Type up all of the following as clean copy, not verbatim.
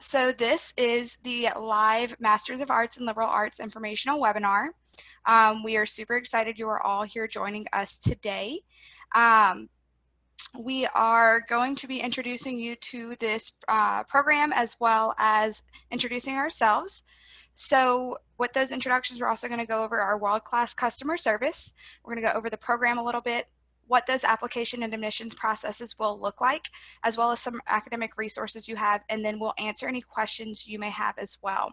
So this is the live Masters of Arts and Liberal Arts informational webinar. We are super excited you are all here joining us today. We are going to be introducing you to this program as well as introducing ourselves. So with those introductions, we're also going to go over our world-class customer service. We're going to go over the program a little bit, what those application and admissions processes will look like, as well as some academic resources you have, and then we'll answer any questions you may have as well.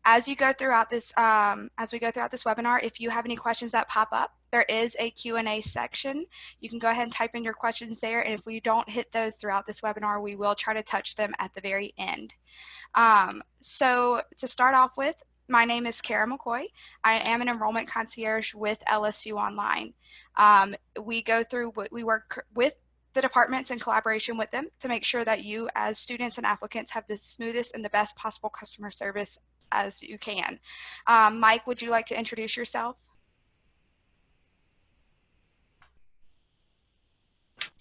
As you go throughout this, webinar, if you have any questions that pop up, there is a Q&A section. You can go ahead and type in your questions there, and if we don't hit those throughout this webinar, we will try to touch them at the very end. So to start off with, my name is Kara McCoy. I am an enrollment concierge with LSU Online. We work with the departments in collaboration with them to make sure that you as students and applicants have the smoothest and the best possible customer service as you can. Mike, would you like to introduce yourself?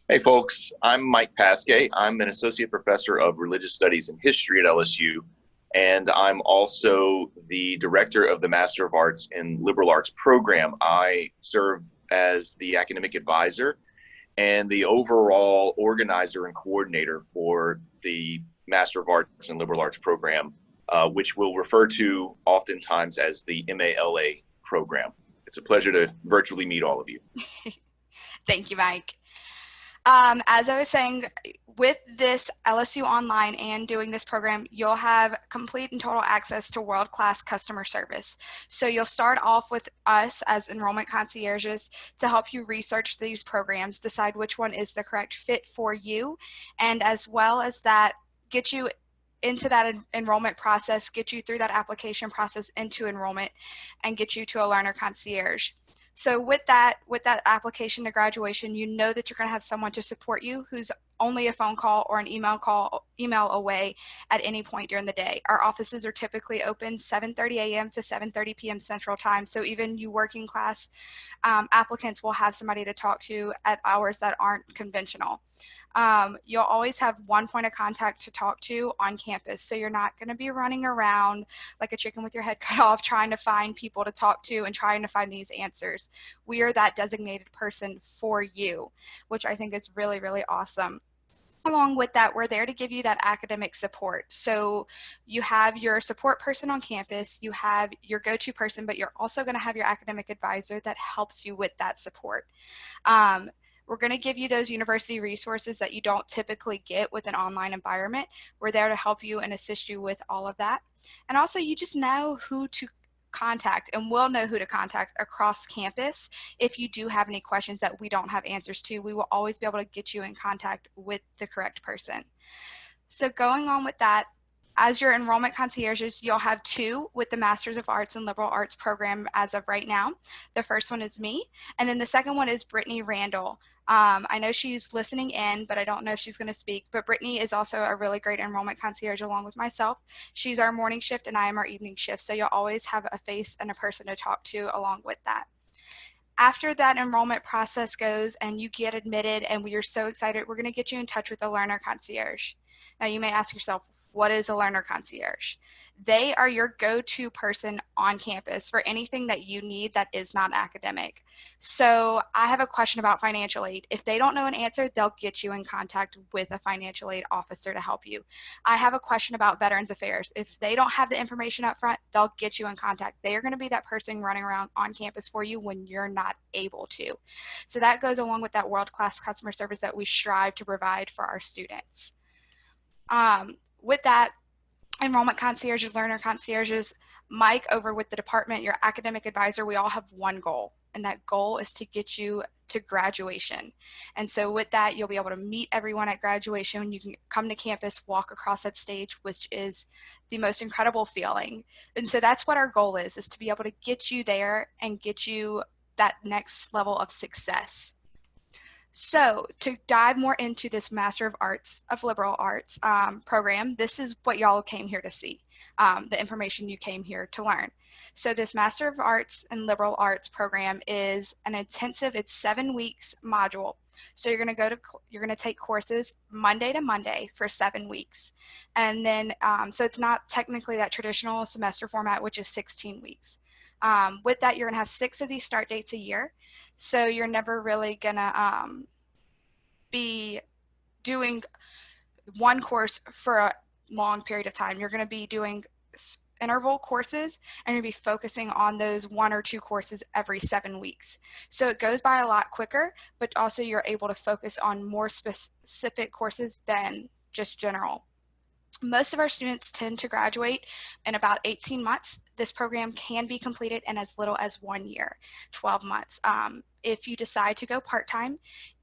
Hey folks, I'm Mike Pasquet. I'm an associate professor of religious studies and history at LSU, and I'm also the director of the Master of Arts in Liberal Arts program. I serve as the academic advisor and the overall organizer and coordinator for the Master of Arts and Liberal Arts program, which we'll refer to oftentimes as the MALA program. It's a pleasure to virtually meet all of you. Thank you, Mike. As I was saying, with this LSU Online and doing this program, you'll have complete and total access to world-class customer service. So you'll start off with us as enrollment concierges to help you research these programs, decide which one is the correct fit for you, and as well as that, get you into that enrollment process, get you through that application process into enrollment, and get you to a learner concierge. So with that application to graduation, you know that you're going to have someone to support you who's only a phone call or an email away at any point during the day. Our offices are typically open 7:30 a.m. to 7:30 p.m. Central Time. So even you working class applicants will have somebody to talk to at hours that aren't conventional. You'll always have one point of contact to talk to on campus. So you're not going to be running around like a chicken with your head cut off trying to find people to talk to and trying to find these answers. We are that designated person for you, which I think is really, really awesome. Along with that, we're there to give you that academic support. So you have your support person on campus, you have your go-to person, but you're also going to have your academic advisor that helps you with that support. We're going to give you those university resources that you don't typically get with an online environment. We're there to help you and assist you with all of that. And also, you just know who to contact, and we'll know who to contact across campus. If you do have any questions that we don't have answers to, we will always be able to get you in contact with the correct person. So going on with that, as your enrollment concierges, you'll have two with the Masters of Arts and Liberal Arts program as of right now. The first one is me, and then the second one is Brittany Randall. I know she's listening in, but I don't know if she's going to speak, but Brittany is also a really great enrollment concierge along with myself. She's our morning shift and I am our evening shift, so you'll always have a face and a person to talk to along with that. After that enrollment process goes and you get admitted and we are so excited, we're going to get you in touch with the learner concierge. Now you may ask yourself, what is a learner concierge? They are your go-to person on campus for anything that you need that is not academic. So I have a question about financial aid. If they don't know an answer, they'll get you in contact with a financial aid officer to help you. I have a question about Veterans Affairs. If they don't have the information up front, they'll get you in contact. They are going to be that person running around on campus for you when you're not able to. So that goes along with that world-class customer service that we strive to provide for our students. With that, enrollment concierges, learner concierges, Mike over with the department, your academic advisor, we all have one goal, and that goal is to get you to graduation. And so with that, you'll be able to meet everyone at graduation. You can come to campus, walk across that stage, which is the most incredible feeling. And so that's what our goal is to be able to get you there and get you that next level of success. So to dive more into this Master of Arts of Liberal Arts program, this is what y'all came here to see, the information you came here to learn. So this Master of Arts and Liberal Arts program is an intensive, it's 7 weeks module. So you're going to take courses Monday to Monday for 7 weeks. And then, so it's not technically that traditional semester format, which is 16 weeks. With that, you're going to have 6 of these start dates a year. So you're never really going to be doing one course for a long period of time. You're going to be doing interval courses, and you'll be focusing on those 1 or 2 courses every 7 weeks. So it goes by a lot quicker, but also you're able to focus on more specific courses than just general. Most of our students tend to graduate in about 18 months. This program can be completed in as little as 1 year, 12 months. If you decide to go part-time,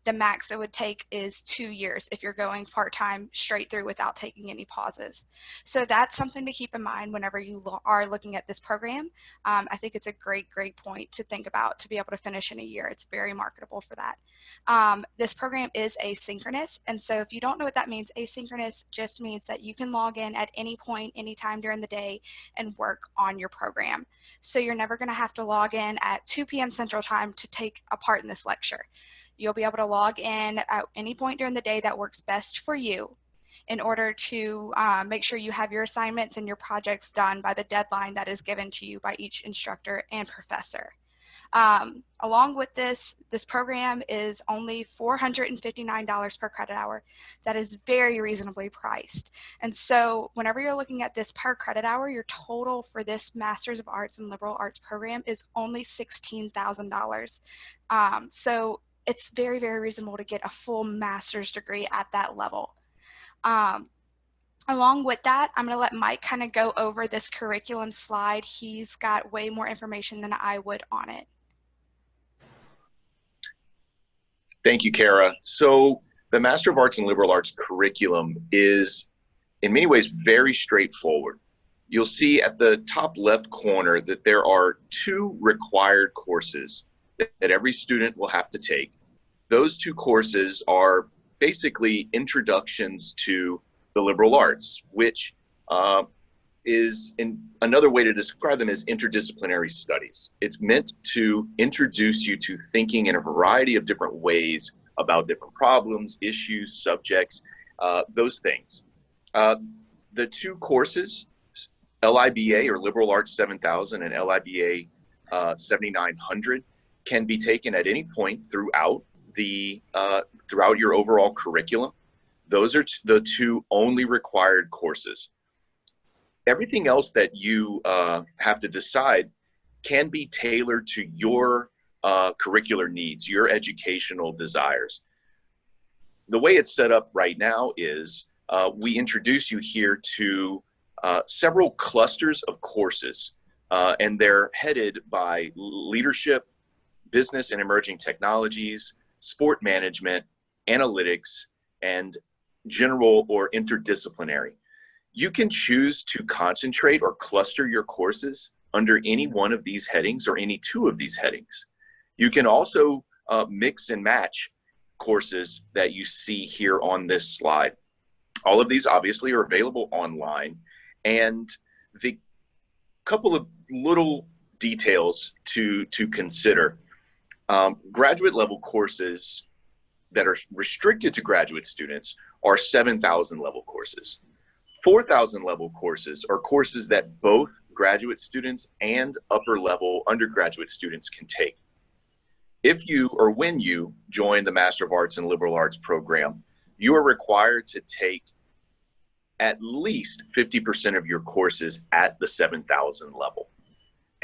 the max it would take is 2 years if you're going part-time straight through without taking any pauses. So that's something to keep in mind whenever you are looking at this program. I think it's a great point to think about, to be able to finish in a year. It's very marketable for that. This program is asynchronous, and so if you don't know what that means, asynchronous just means that you can log in at any point, anytime during the day and work on your program. So you're never going to have to log in at 2 p.m. Central Time to take a part in this lecture. You'll be able to log in at any point during the day that works best for you in order to make sure you have your assignments and your projects done by the deadline that is given to you by each instructor and professor. Along with this program is only $459 per credit hour. That is very reasonably priced. And so whenever you're looking at this per credit hour, your total for this Master's of Arts and Liberal Arts program is only $16,000. So it's very reasonable to get a full master's degree at that level. Along with that, I'm going to let Mike kind of go over this curriculum slide. He's got way more information than I would on it. Thank you, Kara. So the Master of Arts and Liberal Arts curriculum is in many ways very straightforward. You'll see at the top left corner that there are 2 required courses that every student will have to take. Those 2 courses are basically introductions to the liberal arts, which is another way to describe them is interdisciplinary studies. It's meant to introduce you to thinking in a variety of different ways about different problems, issues, subjects, those things. The 2 courses, LIBA or Liberal Arts 7000 and LIBA 7900, can be taken at any point throughout your overall curriculum. Those are the 2 only required courses. Everything else that you have to decide can be tailored to your curricular needs, your educational desires. The way it's set up right now is we introduce you here to several clusters of courses, and they're headed by leadership, business and emerging technologies, sport management, analytics, and general or interdisciplinary. You can choose to concentrate or cluster your courses under any one of these headings or any 2 of these headings. You can also mix and match courses that you see here on this slide. All of these obviously are available online, and the couple of little details to consider. Graduate level courses that are restricted to graduate students are 7,000 level courses. 4,000 level courses are courses that both graduate students and upper level undergraduate students can take. If you or when you join the Master of Arts and Liberal Arts program, you are required to take at least 50% of your courses at the 7,000 level.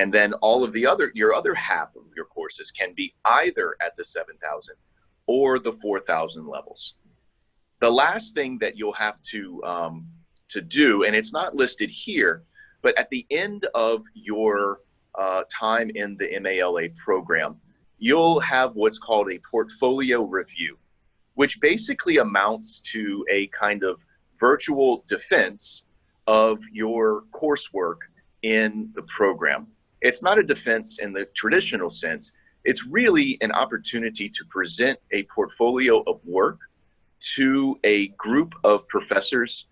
And then all of your other half of your courses can be either at the 7,000 or the 4,000 levels. The last thing that you'll have to do, and it's not listed here, but at the end of your time in the MALA program, you'll have what's called a portfolio review, which basically amounts to a kind of virtual defense of your coursework in the program. It's not a defense in the traditional sense. It's really an opportunity to present a portfolio of work to a group of professors,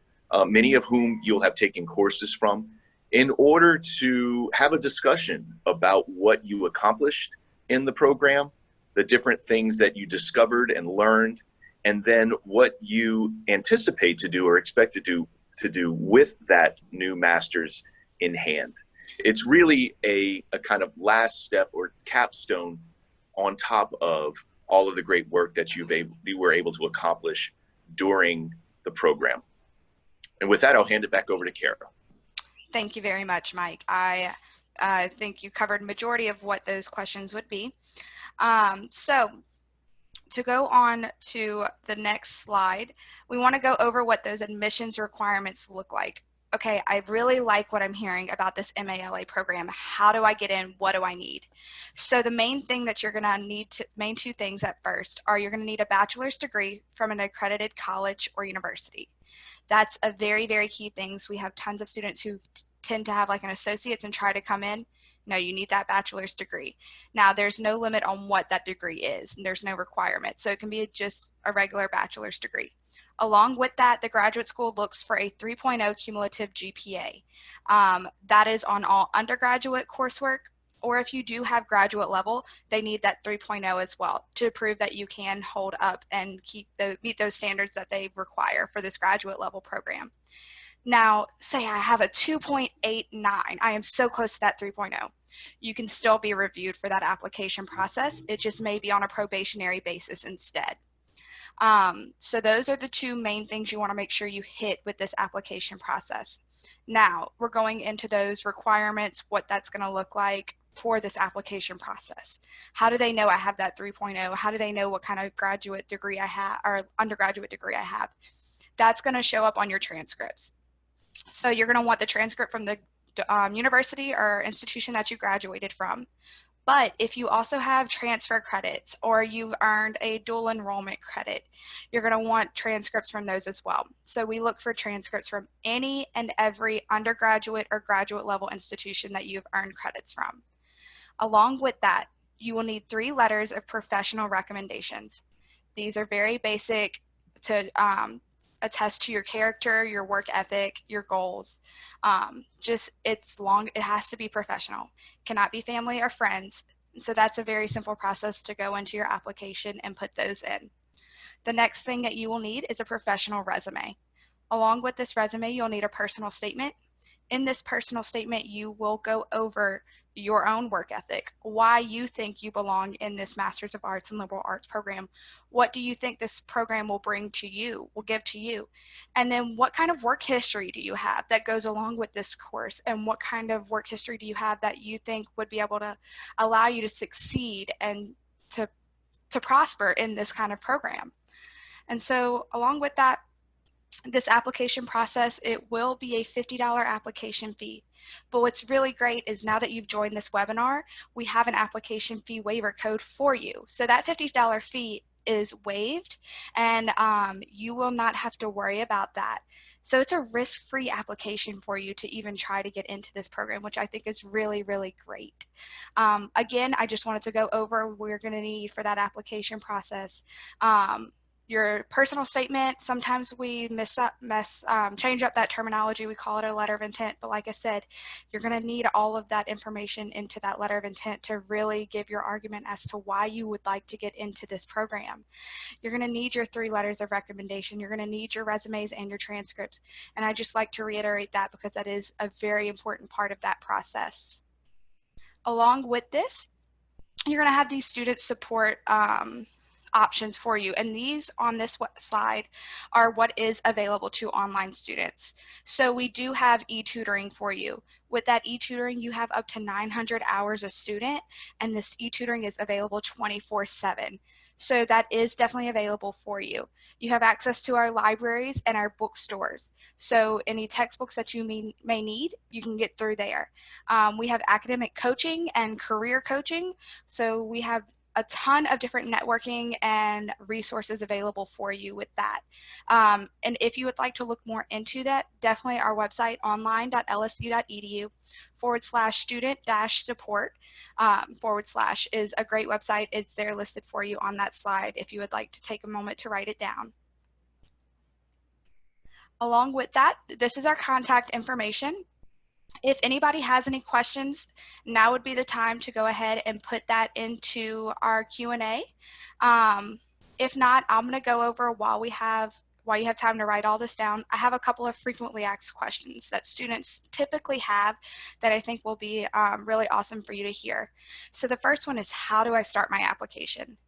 many of whom you'll have taken courses from, in order to have a discussion about what you accomplished in the program, the different things that you discovered and learned, and then what you anticipate to do or expect to do with that new master's in hand. It's really a kind of last step or capstone on top of all of the great work that you were able to accomplish during the program. And with that, I'll hand it back over to Kara. Thank you very much, Mike. I think you covered majority of what those questions would be. So to go on to the next slide, we want to go over what those admissions requirements look like. Okay, I really like what I'm hearing about this MALA program. How do I get in? What do I need? So the main thing that you're going to need main two things at first are you're going to need a bachelor's degree from an accredited college or university. That's a very, very key thing. We have tons of students who tend to have like an associate's and try to come in. No, you need that bachelor's degree. Now, there's no limit on what that degree is, and there's no requirement. So it can be just a regular bachelor's degree. Along with that, the graduate school looks for a 3.0 cumulative GPA. That is on all undergraduate coursework, or if you do have graduate level, they need that 3.0 as well to prove that you can hold up and meet those standards that they require for this graduate level program. Now, say I have a 2.89, I am so close to that 3.0. You can still be reviewed for that application process. It just may be on a probationary basis instead. So those are the two main things you want to make sure you hit with this application process. Now, we're going into those requirements, what that's going to look like for this application process. How do they know I have that 3.0? How do they know what kind of graduate degree I have or undergraduate degree I have? That's going to show up on your transcripts. So you're going to want the transcript from the university or institution that you graduated from. But if you also have transfer credits or you've earned a dual enrollment credit, you're going to want transcripts from those as well. So we look for transcripts from any and every undergraduate or graduate level institution that you've earned credits from. Along with that, you will need 3 letters of professional recommendations. These are very basic to attest to your character, your work ethic, your goals. It has to be professional. Cannot be family or friends. So that's a very simple process to go into your application and put those in. The next thing that you will need is a professional resume. Along with this resume, you'll need a personal statement. In this personal statement, you will go over your own work ethic, why you think you belong in this Master's of Arts and Liberal Arts program. What do you think this program will bring to you, will give to you? And then what kind of work history do you have that goes along with this course? And what kind of work history do you have that you think would be able to allow you to succeed and to prosper in this kind of program? And so along with that, this application process, it will be a $50 application fee. But what's really great is now that you've joined this webinar, we have an application fee waiver code for you. So that $50 fee is waived, and you will not have to worry about that. So it's a risk-free application for you to even try to get into this program, which I think is really, really great. Again, I just wanted to go over what we're going to need for that application process. Your personal statement, sometimes we change up that terminology. We call it a letter of intent, but like I said, you're going to need all of that information into that letter of intent to really give your argument as to why you would like to get into this program. You're going to need your 3 letters of recommendation. You're going to need your resumes and your transcripts. And I just like to reiterate that because that is a very important part of that process. Along with this, you're going to have these student support options for you, and these on this slide are what is available to online students. So we do have e-tutoring for you. With that e-tutoring, you have up to 900 hours a student, and this e-tutoring is available 24/7. So that is definitely available for you. You have access to our libraries and our bookstores. So any textbooks that you may need, you can get through there. We have academic coaching and career coaching. So we have a ton of different networking and resources available for you with that. And if you would like to look more into that, definitely our website, online.lsu.edu/student-support / is a great website. It's there listed for you on that slide if you would like to take a moment to write it down. Along with that, this is our contact information. If anybody has any questions, now would be the time to go ahead and put that into our Q&A. If not, I'm going to go over while you have time to write all this down. I have a couple of frequently asked questions that students typically have that I think will be really awesome for you to hear. So the first one is, how do I start my application?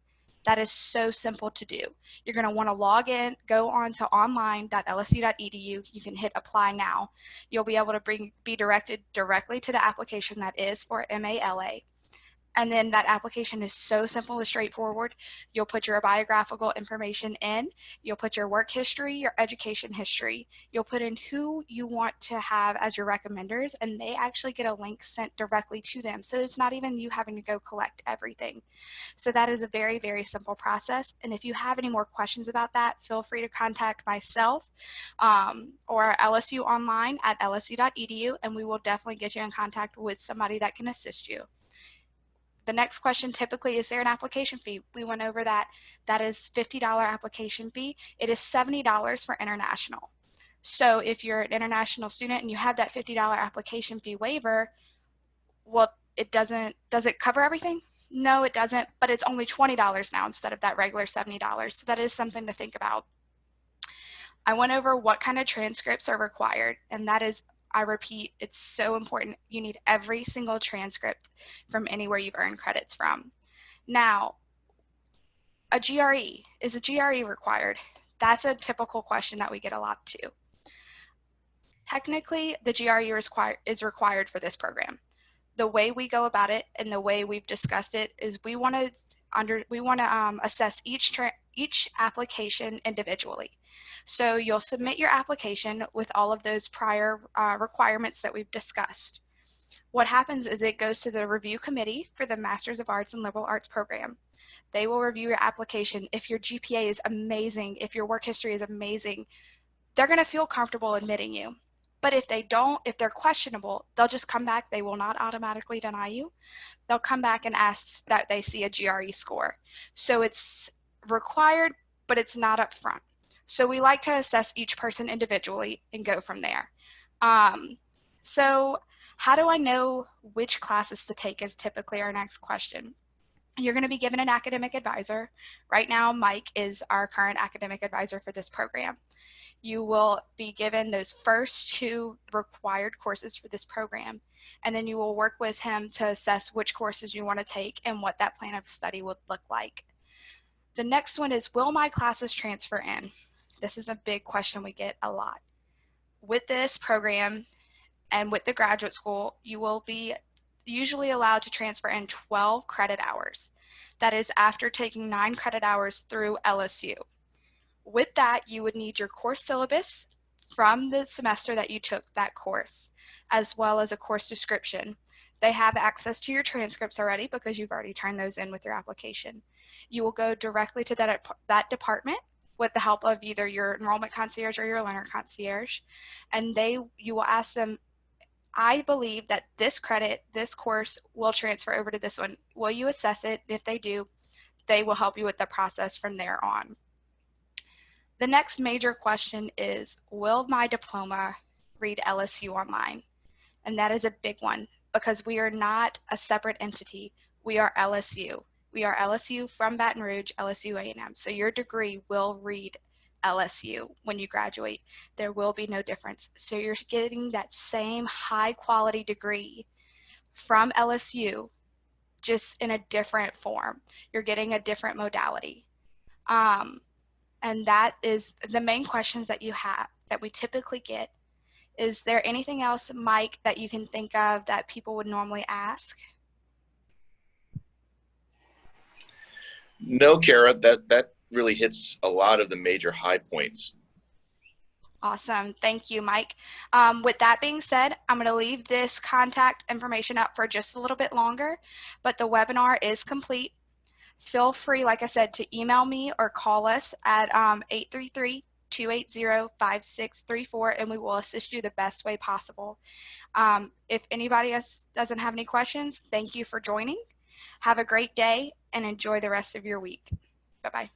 That is so simple to do. You're going to want to log in, go on to online.lsu.edu. You can hit apply now. You'll be able to be directed directly to the application that is for MALA. And then that application is so simple and straightforward. You'll put your biographical information in, you'll put your work history, your education history, you'll put in who you want to have as your recommenders, and they actually get a link sent directly to them. So it's not even you having to go collect everything. So that is a very, very simple process. And if you have any more questions about that, feel free to contact myself or LSU online at lsu.edu, and we will definitely get you in contact with somebody that can assist you. The next question typically, is there an application fee? We went over that. That is $50 application fee. It is $70 for international. So if you're an international student and you have that $50 application fee waiver, well, does it cover everything? No, it doesn't, but it's only $20 now instead of that regular $70. So that is something to think about. I went over what kind of transcripts are required, and that is, I repeat, it's so important. You need every single transcript from anywhere you've earned credits from. Now, a GRE, is a GRE required? That's a typical question that we get a lot too. Technically, the GRE is required for this program. The way we go about it and the way we've discussed it is we want to assess each application individually. So you'll submit your application with all of those prior requirements that we've discussed. What happens is it goes to the review committee for the Masters of Arts and Liberal Arts program. They will review your application. If your GPA is amazing, if your work history is amazing, they're going to feel comfortable admitting you. But if they don't, if they're questionable, they'll just come back. They will not automatically deny you. They'll come back and ask that they see a GRE score. So it's required, but it's not up front. So we like to assess each person individually and go from there. So how do I know which classes to take is typically our next question. You're going to be given an academic advisor. Right now, Mike is our current academic advisor for this program. You will be given those first 2 required courses for this program, and then you will work with him to assess which courses you want to take and what that plan of study would look like. The next one is, will my classes transfer in? This is a big question we get a lot. With this program and with the graduate school, you will be usually allowed to transfer in 12 credit hours. That is after taking 9 credit hours through LSU. With that, you would need your course syllabus from the semester that you took that course, as well as a course description. They have access to your transcripts already because you've already turned those in with your application. You will go directly to that department with the help of either your enrollment concierge or your learner concierge, and you will ask them, I believe that this course will transfer over to this one. Will you assess it? If they do, they will help you with the process from there on. The next major question is, will my diploma read LSU online? And that is a big one because we are not a separate entity. We are LSU. We are LSU from Baton Rouge, LSU A&M. So your degree will read LSU when you graduate. There will be no difference. So you're getting that same high quality degree from LSU, just in a different form. You're getting a different modality. And that is the main questions that you have, that we typically get. Is there anything else, Mike, that you can think of that people would normally ask? No, Kara, that really hits a lot of the major high points. Awesome. Thank you, Mike. With that being said, I'm going to leave this contact information up for just a little bit longer, but the webinar is complete. Feel free, like I said, to email me or call us at 833-280-5634, and we will assist you the best way possible. If anybody else doesn't have any questions, thank you for joining. Have a great day and enjoy the rest of your week. Bye-bye.